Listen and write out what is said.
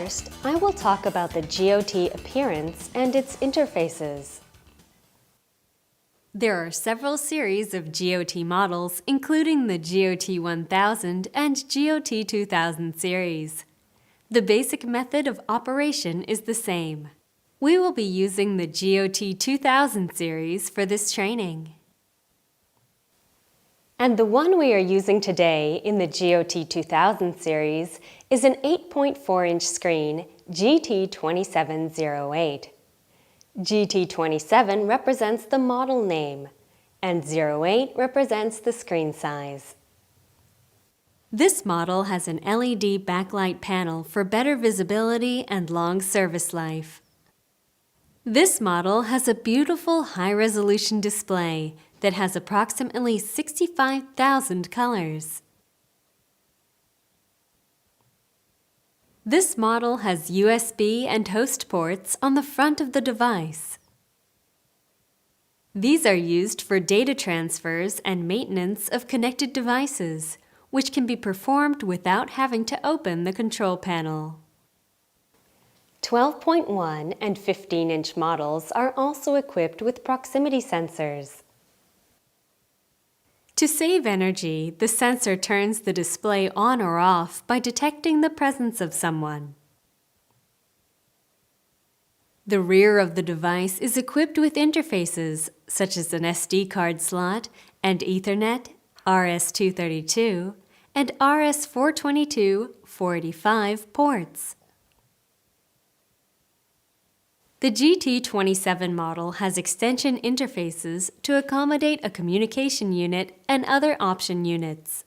First, I will talk about the GOT appearance and its interfaces. There are several series of GOT models, including the GOT 1000 and GOT 2000 series. The basic method of operation is the same. We will be using the GOT 2000 series for this training. And the one we are using today in the GOT 2000 series is an 8.4-inch screen GT2708. GT27 represents the model name, and 08 represents the screen size. This model has an LED backlight panel for better visibility and long service life. This model has a beautiful high-resolution display that has approximately 65,000 colors. This model has USB and host ports on the front of the device. These are used for data transfers and maintenance of connected devices, which can be performed without having to open the control panel. 12.1 and 15-inch models are also equipped with proximity sensors. To save energy, the sensor turns the display on or off by detecting the presence of someone. The rear of the device is equipped with interfaces such as an SD card slot and Ethernet, RS-232, and RS-422/485 ports. The GT27 model has extension interfaces to accommodate a communication unit and other option units.